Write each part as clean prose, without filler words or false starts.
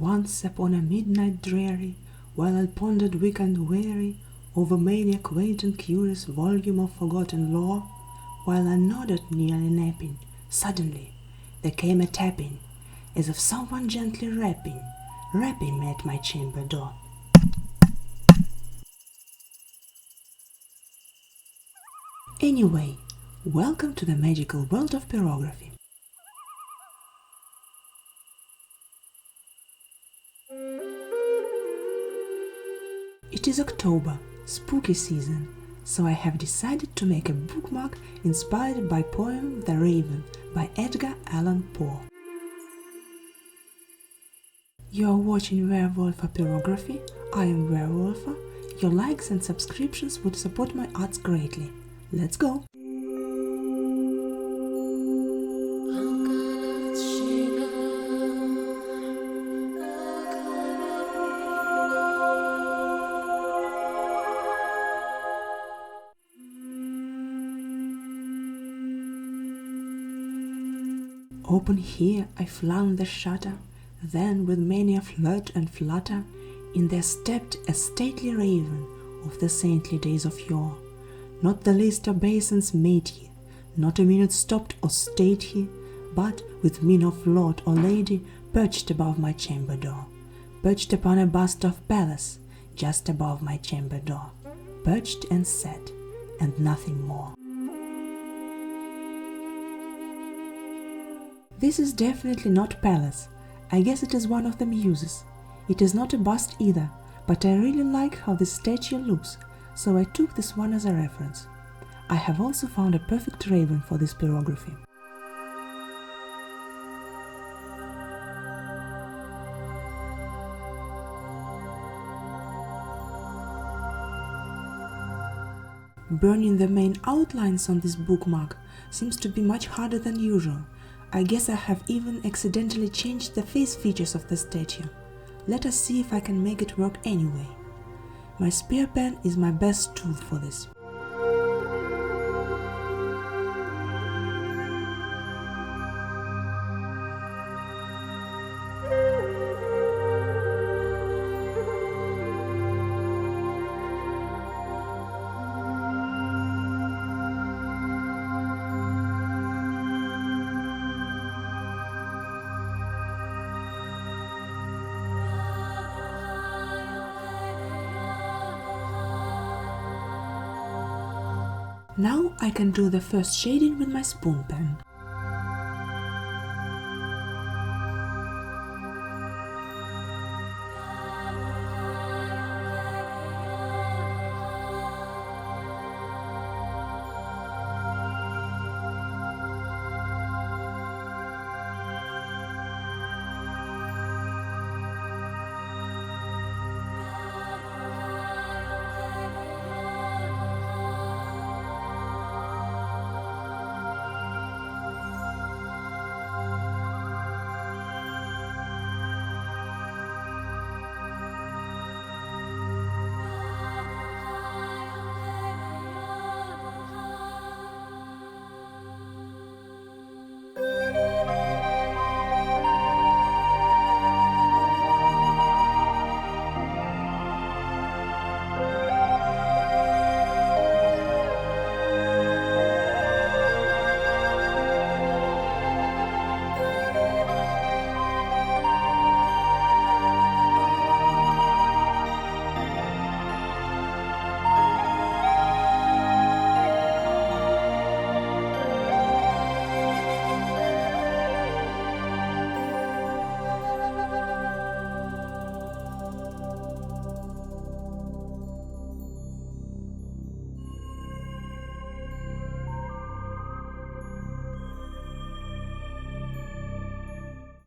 Once upon a midnight dreary, while I pondered weak and weary over many a quaint and curious volume of forgotten lore, while I nodded nearly napping, suddenly there came a tapping, as of someone gently rapping me at my chamber door. Anyway, welcome to the magical world of pyrography. It is October, spooky season, so I have decided to make a bookmark inspired by poem The Raven by Edgar Allan Poe. You are watching Werewolf Pyrography. I am Werewolf. Your likes and subscriptions would support my arts greatly. Let's go! Open here I flung the shutter, then with many a flirt and flutter, in there stepped a stately raven of the saintly days of yore. Not the least obeisance made he, not a minute stopped or stayed he, but with mien of lord or lady perched above my chamber door, perched upon a bust of Pallas, just above my chamber door, perched and sat, and nothing more. This is definitely not Pallas. I guess it is one of the muses. It is not a bust either, but I really like how this statue looks, so I took this one as a reference. I have also found a perfect raven for this pyrography. Burning the main outlines on this bookmark seems to be much harder than usual. I guess I have even accidentally changed the face features of the statue. Let us see if I can make it work anyway. My spear pen is my best tool for this. Now I can do the first shading with my spoon pen.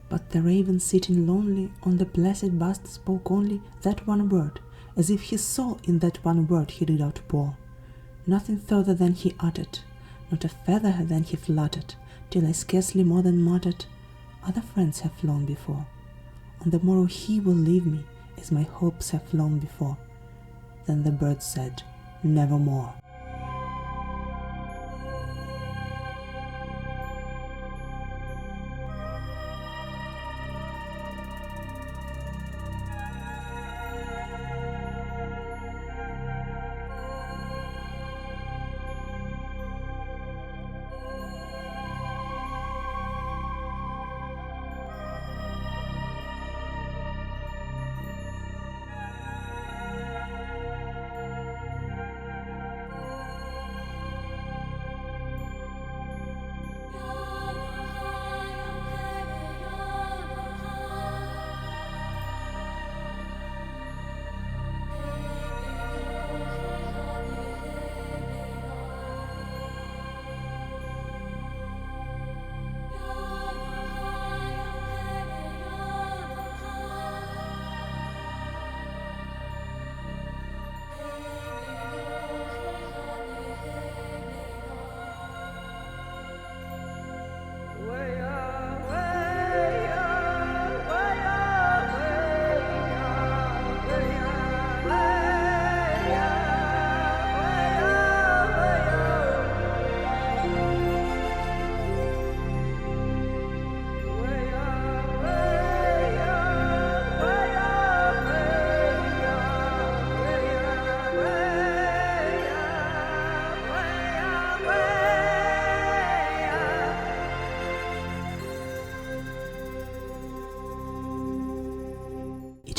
But the raven sitting lonely on the placid bust spoke only that one word, as if he saw in that one word he read out Poe. Nothing further than he uttered, not a feather than he fluttered, till I scarcely more than muttered, "Other friends have flown before. On the morrow he will leave me, as my hopes have flown before." Then the bird said, "Nevermore."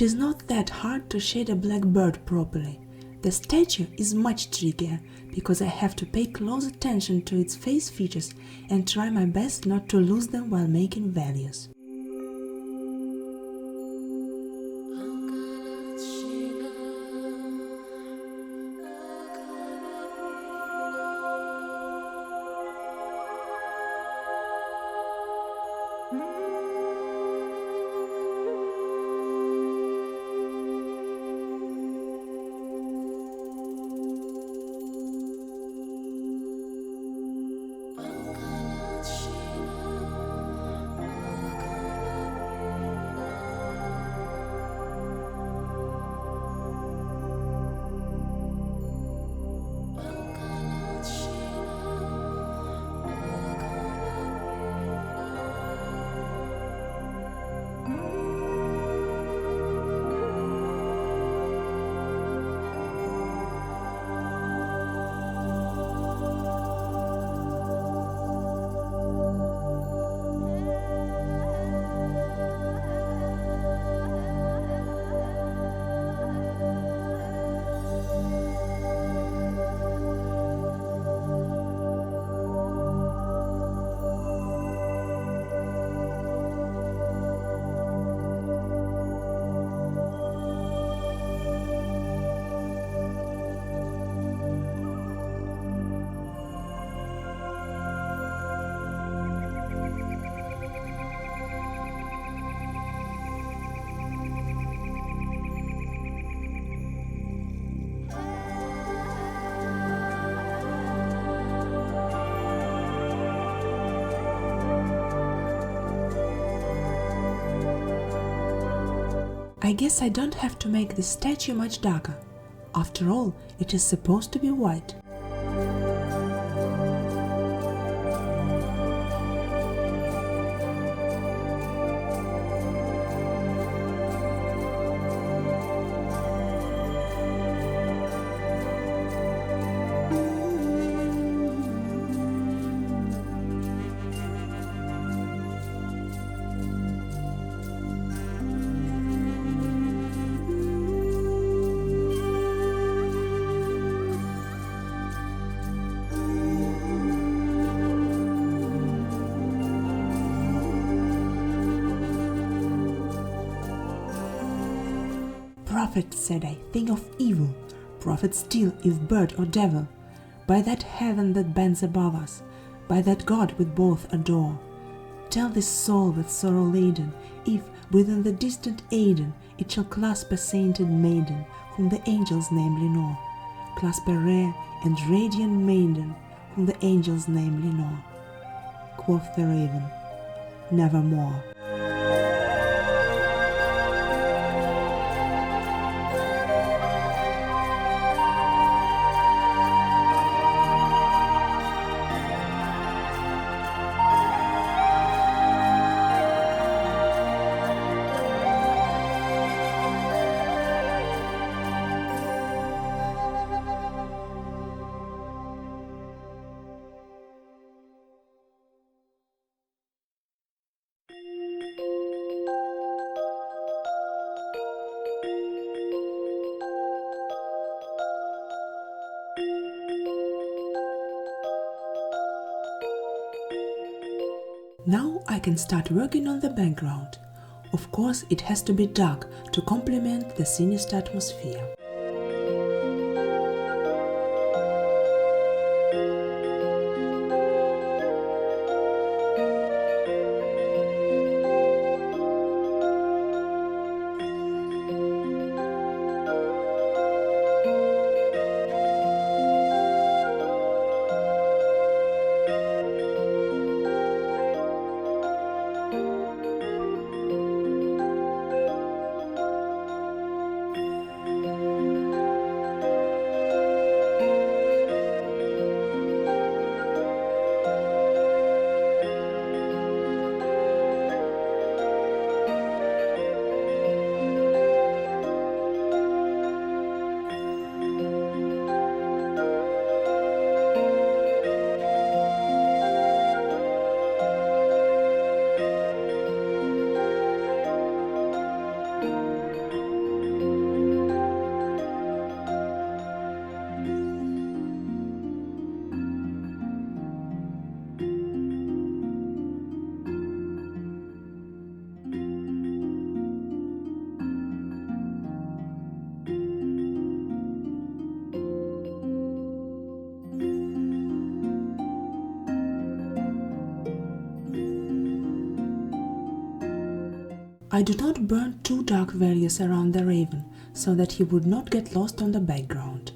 It is not that hard to shade a black bird properly. The statue is much trickier because I have to pay close attention to its face features and try my best not to lose them while making values. I guess I don't have to make the statue much darker. After all, it is supposed to be white. Prophet, said I, think of evil. Prophet still, if bird or devil. By that heaven that bends above us, by that God we both adore. Tell this soul with sorrow laden, if, within the distant Aidenn, it shall clasp a sainted maiden, whom the angels namely know. Clasp a rare and radiant maiden, whom the angels namely know. Quoth the raven, nevermore. Now I can start working on the background. Of course, it has to be dark to complement the sinister atmosphere. I do not burn two dark values around the raven, so that he would not get lost on the background.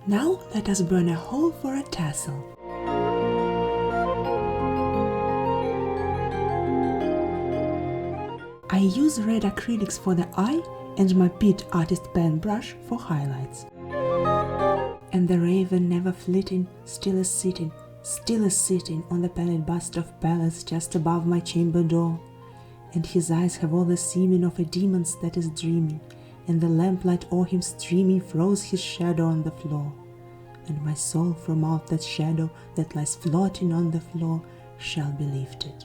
Now let us burn a hole for a tassel. I use red acrylics for the eye and my Pitt artist pen brush for highlights. And the raven never flitting, still is sitting on the pallid bust of Pallas just above my chamber door. And his eyes have all the seeming of a demon's that is dreaming, and the lamplight o'er him streaming throws his shadow on the floor. And my soul from out that shadow that lies floating on the floor shall be lifted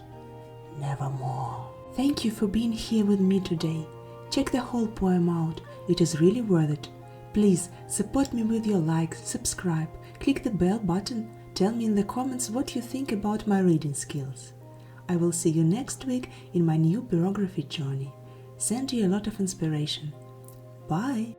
nevermore. Thank you for being here with me today. Check the whole poem out, it is really worth it. Please support me with your likes, subscribe, click the bell button, tell me in the comments what you think about my reading skills. I will see you next week in my new pyrography journey. Send you a lot of inspiration. Bye!